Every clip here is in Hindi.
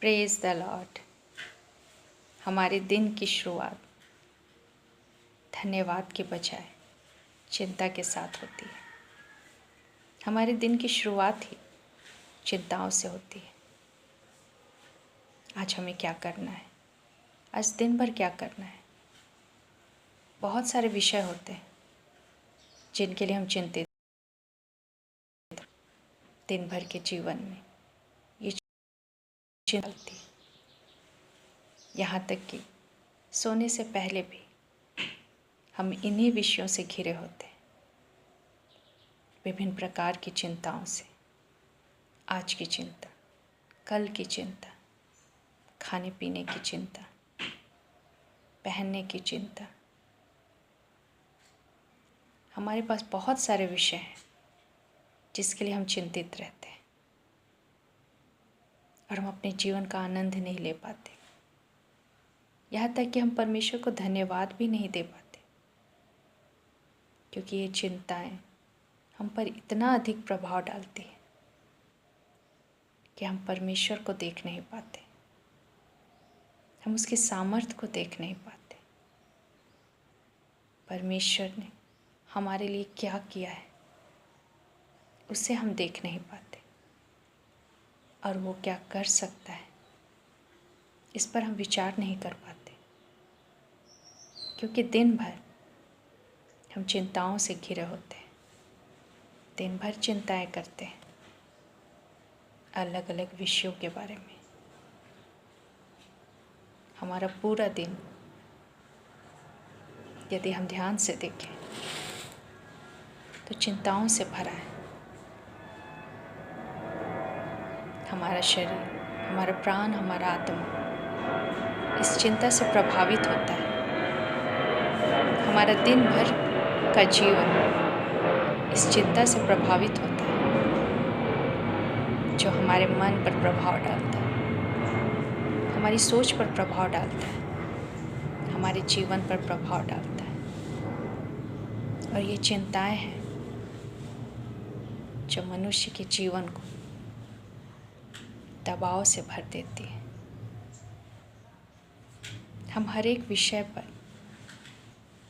Praise the Lord. हमारे दिन की शुरुआत धन्यवाद के बजाय चिंता के साथ होती है। हमारे दिन की शुरुआत ही चिंताओं से होती है। आज हमें क्या करना है, आज दिन भर क्या करना है। बहुत सारे विषय होते हैं जिनके लिए हम चिंतित दिन भर के जीवन में ये चिंता होती है। यहाँ तक कि सोने से पहले भी हम इन्हीं विषयों से घिरे होते हैं, विभिन्न प्रकार की चिंताओं से। आज की चिंता, कल की चिंता, खाने पीने की चिंता, पहनने की चिंता। हमारे पास बहुत सारे विषय हैं जिसके लिए हम चिंतित रहते हैं और हम अपने जीवन का आनंद नहीं ले पाते। यहाँ तक कि हम परमेश्वर को धन्यवाद भी नहीं दे पाते, क्योंकि ये चिंताएं हम पर इतना अधिक प्रभाव डालती है कि हम परमेश्वर को देख नहीं पाते, हम उसके सामर्थ्य को देख नहीं पाते। परमेश्वर ने हमारे लिए क्या किया है उसे हम देख नहीं पाते, और वो क्या कर सकता है इस पर हम विचार नहीं कर पाते, क्योंकि दिन भर हम चिंताओं से घिरे होते हैं। दिन भर चिंताएं करते हैं अलग अलग विषयों के बारे में। हमारा पूरा दिन यदि हम ध्यान से देखें तो चिंताओं से भरा है। हमारा शरीर, हमारा प्राण, हमारा आत्मा इस चिंता से प्रभावित होता है। हमारा दिन भर का जीवन इस चिंता से प्रभावित होता है, जो हमारे मन पर प्रभाव डालता है, हमारी सोच पर प्रभाव डालता है, हमारे जीवन पर प्रभाव डालता है। और ये चिंताएं हैं जो मनुष्य के जीवन को दबाव से भर देती है। हम हर एक विषय पर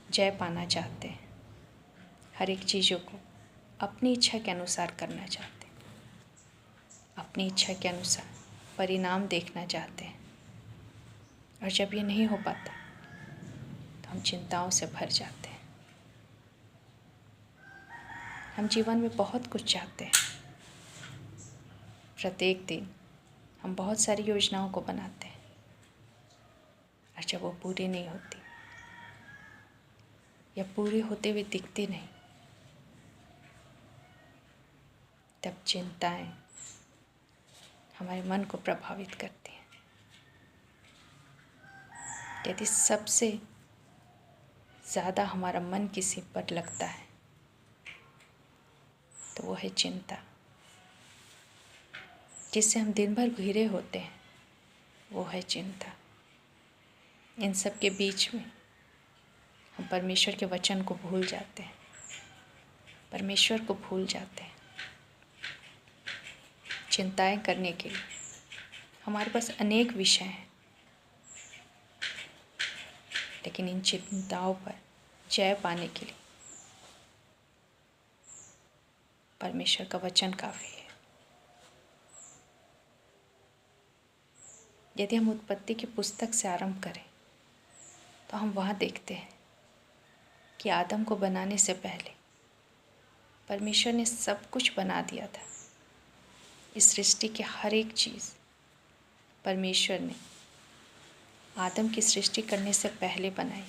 जय पाना चाहते हैं, हर एक चीज़ों को अपनी इच्छा के अनुसार करना चाहते हैं, अपनी इच्छा के अनुसार परिणाम देखना चाहते हैं। और जब ये नहीं हो पाता तो हम चिंताओं से भर जाते हैं। हम जीवन में बहुत कुछ चाहते हैं। प्रत्येक दिन हम बहुत सारी योजनाओं को बनाते हैं, और जब वो पूरी नहीं होती या पूरी होते हुए दिखती नहीं, तब चिंताएं हमारे मन को प्रभावित करती हैं। यदि सबसे ज़्यादा हमारा मन किसी पर लगता है तो वो है चिंता, जिससे हम दिन भर घिरे होते हैं। वो है चिंता। इन सब के बीच में हम परमेश्वर के वचन को भूल जाते हैं, परमेश्वर को भूल जाते हैं। चिंताएं करने के लिए हमारे पास अनेक विषय हैं, लेकिन इन चिंताओं पर जय पाने के लिए परमेश्वर का वचन काफ़ी है। यदि हम उत्पत्ति की पुस्तक से आरंभ करें तो हम वहाँ देखते हैं कि आदम को बनाने से पहले परमेश्वर ने सब कुछ बना दिया था। इस सृष्टि की हर एक चीज़ परमेश्वर ने आदम की सृष्टि करने से पहले बनाई,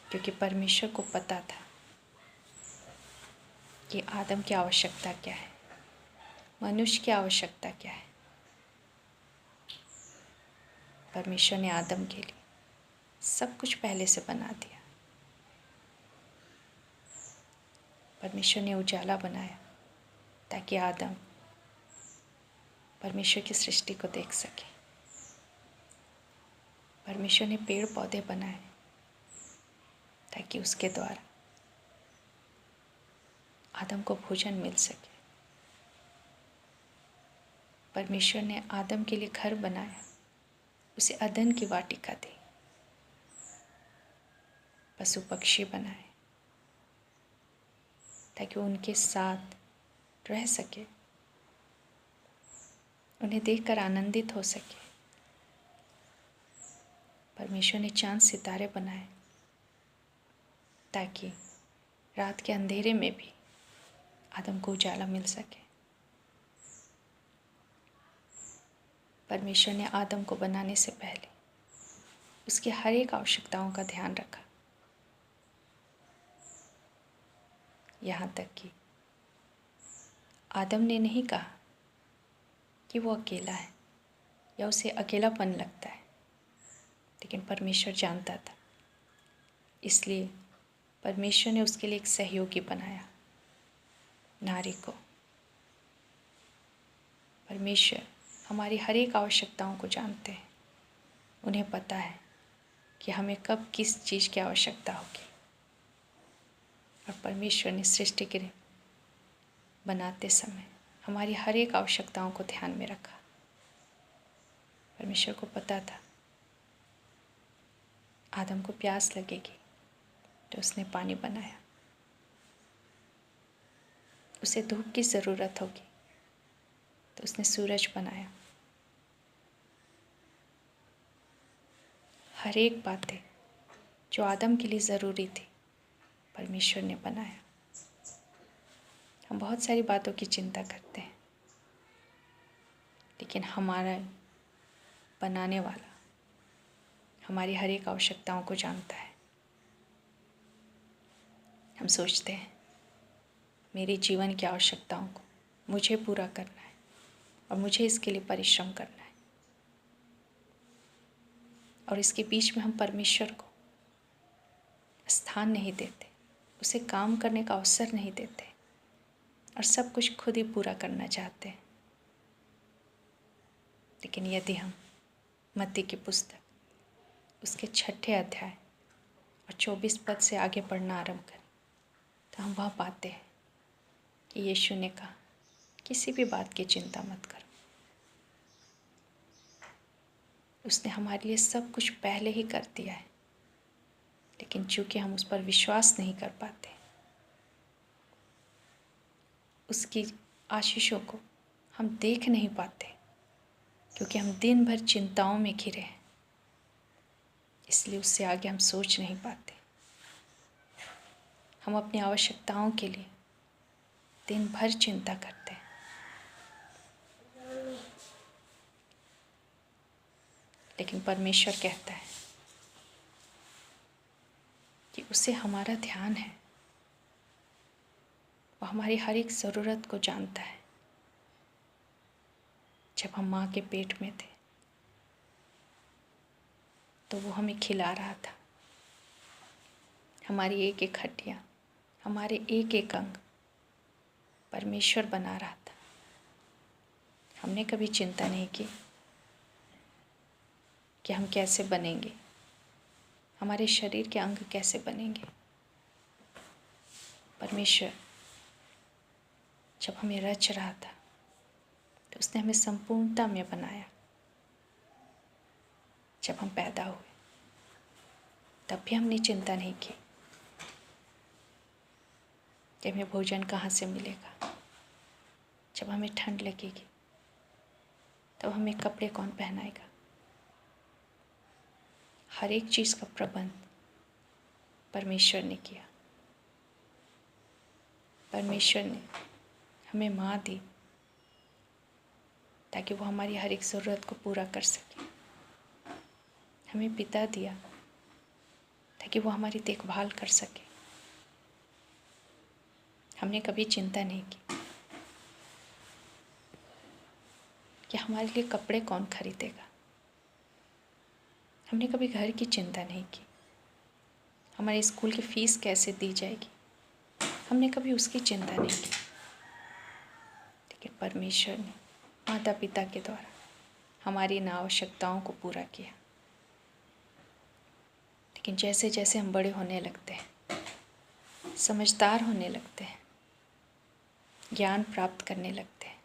क्योंकि परमेश्वर को पता था कि आदम की आवश्यकता क्या है, मनुष्य की आवश्यकता क्या है। परमेश्वर ने आदम के लिए सब कुछ पहले से बना दिया। परमेश्वर ने उजाला बनाया ताकि आदम परमेश्वर की सृष्टि को देख सके। परमेश्वर ने पेड़ पौधे बनाए ताकि उसके द्वारा आदम को भोजन मिल सके। परमेश्वर ने आदम के लिए घर बनाया, उसे अदन की वाटिका दी, पशु पक्षी बनाए ताकि वो उनके साथ रह सके, उन्हें देखकर आनंदित हो सके। परमेश्वर ने चांद सितारे बनाए ताकि रात के अंधेरे में भी आदम को उजाला मिल सके। परमेश्वर ने आदम को बनाने से पहले उसकी हर एक आवश्यकताओं का ध्यान रखा, यहाँ तक कि आदम ने नहीं कहा कि वो अकेला है या उसे अकेलापन लगता है, लेकिन परमेश्वर जानता था, इसलिए परमेश्वर ने उसके लिए एक सहयोगी बनाया, नारी को। परमेश्वर हमारी हर एक आवश्यकताओं को जानते हैं, उन्हें पता है कि हमें कब किस चीज़ की आवश्यकता होगी। और परमेश्वर ने सृष्टि के बनाते समय हमारी हर एक आवश्यकताओं को ध्यान में रखा। परमेश्वर को पता था आदम को प्यास लगेगी, तो उसने पानी बनाया। उसे धूप की ज़रूरत होगी, तो उसने सूरज बनाया। हर एक बातें जो आदम के लिए ज़रूरी थी, परमेश्वर ने बनाया। हम बहुत सारी बातों की चिंता करते हैं, लेकिन हमारा बनाने वाला हमारी हर एक आवश्यकताओं को जानता है। हम सोचते हैं मेरे जीवन की आवश्यकताओं को मुझे पूरा करना है और मुझे इसके लिए परिश्रम करना है, और इसके बीच में हम परमेश्वर को स्थान नहीं देते, उसे काम करने का अवसर नहीं देते और सब कुछ खुद ही पूरा करना चाहते हैं। लेकिन यदि हम मत्ती की पुस्तक उसके 6 अध्याय और 24 पद से आगे पढ़ना आरंभ करें, तो हम वह पाते हैं कि यीशु ने कहा, किसी भी बात की चिंता मत करो। उसने हमारे लिए सब कुछ पहले ही कर दिया है, लेकिन चूंकि हम उस पर विश्वास नहीं कर पाते, उसकी आशीषों को हम देख नहीं पाते, क्योंकि हम दिन भर चिंताओं में घिरे हैं, इसलिए उससे आगे हम सोच नहीं पाते। हम अपनी आवश्यकताओं के लिए दिन भर चिंता करते हैं, लेकिन परमेश्वर कहता है कि उसे हमारा ध्यान है, वो हमारी हर एक ज़रूरत को जानता है। जब हम माँ के पेट में थे तो वो हमें खिला रहा था, हमारी एक एक हड्डियाँ, हमारे एक एक अंग परमेश्वर बना रहा था। हमने कभी चिंता नहीं की कि हम कैसे बनेंगे, हमारे शरीर के अंग कैसे बनेंगे। परमेश्वर जब हमें रच रहा था तो उसने हमें संपूर्णता में बनाया। जब हम पैदा हुए तब भी हमने चिंता नहीं की कि हमें भोजन कहाँ से मिलेगा, जब हमें ठंड लगेगी तब हमें कपड़े कौन पहनाएगा। हर एक चीज़ का प्रबंध परमेश्वर ने किया। परमेश्वर ने हमें माँ दी ताकि वो हमारी हर एक ज़रूरत को पूरा कर सके। हमें पिता दिया ताकि वो हमारी देखभाल कर सके। हमने कभी चिंता नहीं की कि हमारे लिए कपड़े कौन खरीदेगा। हमने कभी घर की चिंता नहीं की, हमारे स्कूल की फ़ीस कैसे दी जाएगी, हमने कभी उसकी चिंता नहीं की। लेकिन परमेश्वर ने माता पिता के द्वारा हमारी इन आवश्यकताओं को पूरा किया। लेकिन जैसे जैसे हम बड़े होने लगते हैं, समझदार होने लगते हैं, ज्ञान प्राप्त करने लगते हैं,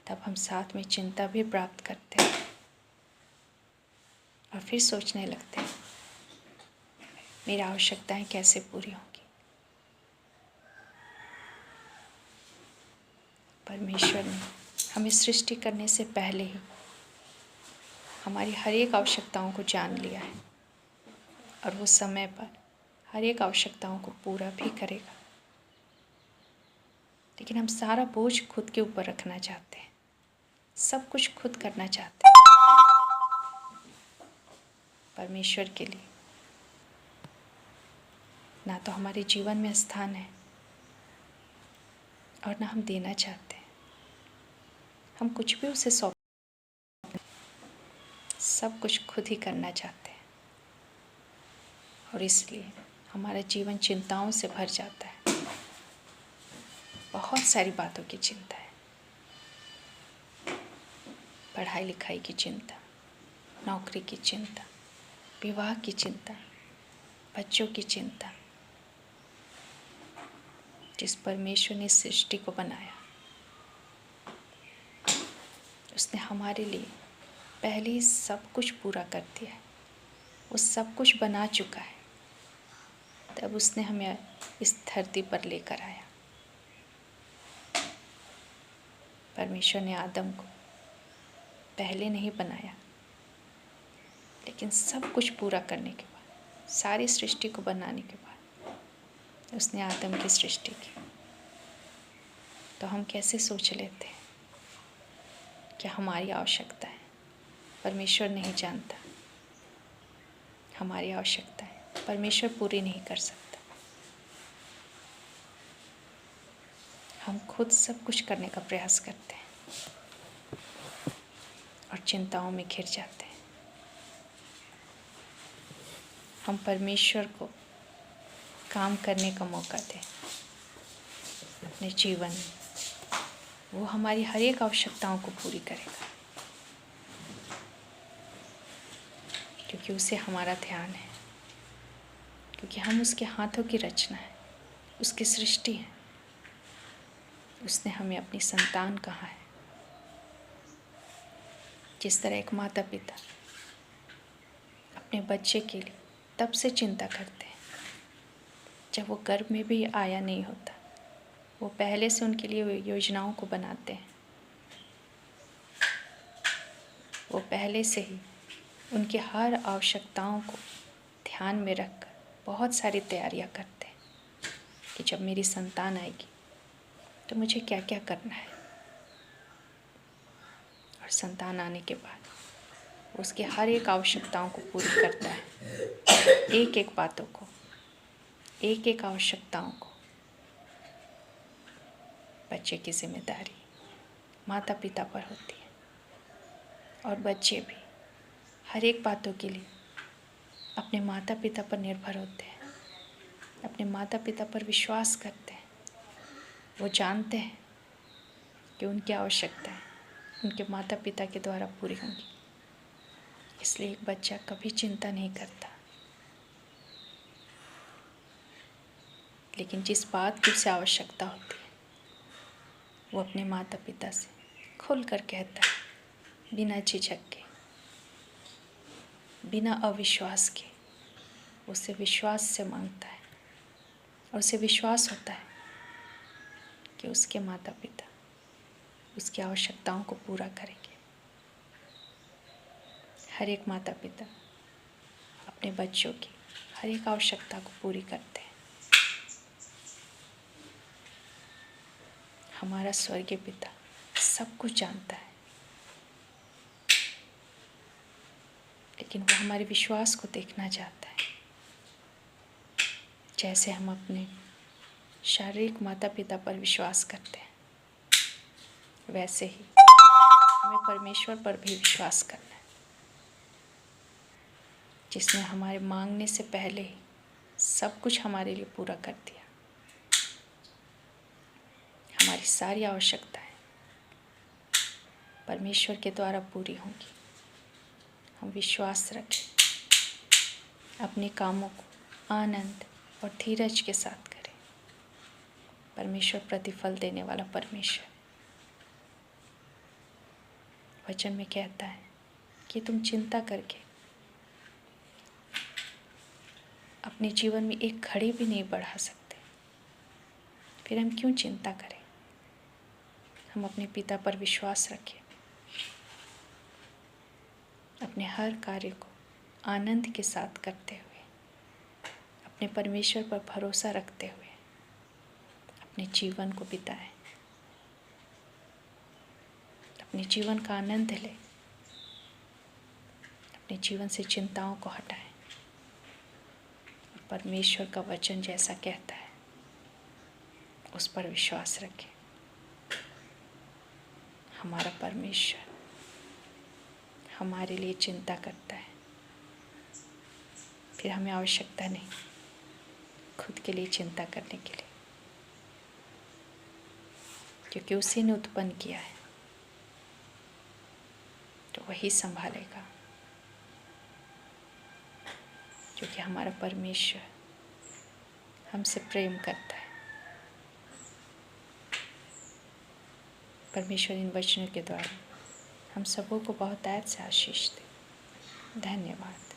तब हम साथ में चिंता भी प्राप्त करते हैं और फिर सोचने लगते हैं मेरी आवश्यकताएं कैसे पूरी होंगी। परमेश्वर ने हमें सृष्टि करने से पहले ही हमारी हर एक आवश्यकताओं को जान लिया है और वो समय पर हर एक आवश्यकताओं को पूरा भी करेगा। लेकिन हम सारा बोझ खुद के ऊपर रखना चाहते हैं, सब कुछ खुद करना चाहते हैं। परमेश्वर के लिए ना तो हमारे जीवन में स्थान है और ना हम देना चाहते हैं। हम कुछ भी उसे सौंप, सब कुछ खुद ही करना चाहते हैं और इसलिए हमारा जीवन चिंताओं से भर जाता है। बहुत सारी बातों की चिंता है, पढ़ाई लिखाई की चिंता, नौकरी की चिंता, विवाह की चिंता, बच्चों की चिंता। जिस परमेश्वर ने सृष्टि को बनाया उसने हमारे लिए पहले ही सब कुछ पूरा कर दिया है। वो सब कुछ बना चुका है, तब उसने हमें इस धरती पर लेकर आया। परमेश्वर ने आदम को पहले नहीं बनाया, लेकिन सब कुछ पूरा करने के बाद, सारी सृष्टि को बनाने के बाद उसने आदम की सृष्टि की। तो हम कैसे सोच लेते हैं कि हमारी आवश्यकता है, परमेश्वर नहीं जानता हमारी आवश्यकता है, परमेश्वर पूरी नहीं कर सकता। हम खुद सब कुछ करने का प्रयास करते हैं और चिंताओं में घिर जाते हैं। हम परमेश्वर को काम करने का मौका दें अपने जीवन में, वो हमारी हर एक आवश्यकताओं को पूरी करेगा, क्योंकि उसे हमारा ध्यान है, क्योंकि हम उसके हाथों की रचना है, उसकी सृष्टि है। उसने हमें अपनी संतान कहा है। जिस तरह एक माता पिता अपने बच्चे के लिए तब से चिंता करते हैं जब वो गर्भ में भी आया नहीं होता, वो पहले से उनके लिए योजनाओं को बनाते हैं। वो पहले से ही उनकी हर आवश्यकताओं को ध्यान में रखकर बहुत सारी तैयारियां करते हैं कि जब मेरी संतान आएगी तो मुझे क्या क्या करना है। और संतान आने के बाद उसकी हर एक आवश्यकताओं को पूरी करता है, एक एक बातों को, एक एक आवश्यकताओं को। बच्चे की जिम्मेदारी माता पिता पर होती है और बच्चे भी हर एक बातों के लिए अपने माता पिता पर निर्भर होते हैं, अपने माता पिता पर विश्वास करते हैं। वो जानते हैं कि उनकी आवश्यकताएं उनके माता पिता के द्वारा पूरी होंगी, इसलिए एक बच्चा कभी चिंता नहीं करता। लेकिन जिस बात की उसे आवश्यकता होती है वो अपने माता पिता से खुल कर कहता है, बिना झिझक के, बिना अविश्वास के। उसे विश्वास से मांगता है और उसे विश्वास होता है कि उसके माता पिता उसकी आवश्यकताओं को पूरा करेंगे। हर एक माता पिता अपने बच्चों की हर एक आवश्यकता को पूरी करते हैं। हमारा स्वर्गीय पिता सब कुछ जानता है, लेकिन वो हमारे विश्वास को देखना चाहता है। जैसे हम अपने शारीरिक माता पिता पर विश्वास करते हैं, वैसे ही हमें परमेश्वर पर भी विश्वास करना है, जिसने हमारे मांगने से पहले ही सब कुछ हमारे लिए पूरा कर दिया। हमारी सारी आवश्यकताएं परमेश्वर के द्वारा पूरी होंगी। हम विश्वास रखें, अपने कामों को आनंद और धीरज के साथ करें। परमेश्वर प्रतिफल देने वाला परमेश्वर। वचन में कहता है कि तुम चिंता करके अपने जीवन में एक घड़ी भी नहीं बढ़ा सकते, फिर हम क्यों चिंता करें। हम अपने पिता पर विश्वास रखें, अपने हर कार्य को आनंद के साथ करते हुए, अपने परमेश्वर पर भरोसा रखते हुए अपने जीवन को बिताएं, अपने जीवन का आनंद लें, अपने जीवन से चिंताओं को हटाएं। परमेश्वर का वचन जैसा कहता है उस पर विश्वास रखें। हमारा परमेश्वर हमारे लिए चिंता करता है, फिर हमें आवश्यकता नहीं खुद के लिए चिंता करने के लिए, क्योंकि उसी ने उत्पन्न किया है तो वही संभालेगा। क्योंकि हमारा परमेश्वर हमसे प्रेम करता है। परमेश्वर इन वचनों के द्वारा हम सबों को बहुत ऐत से आशीष दे। धन्यवाद।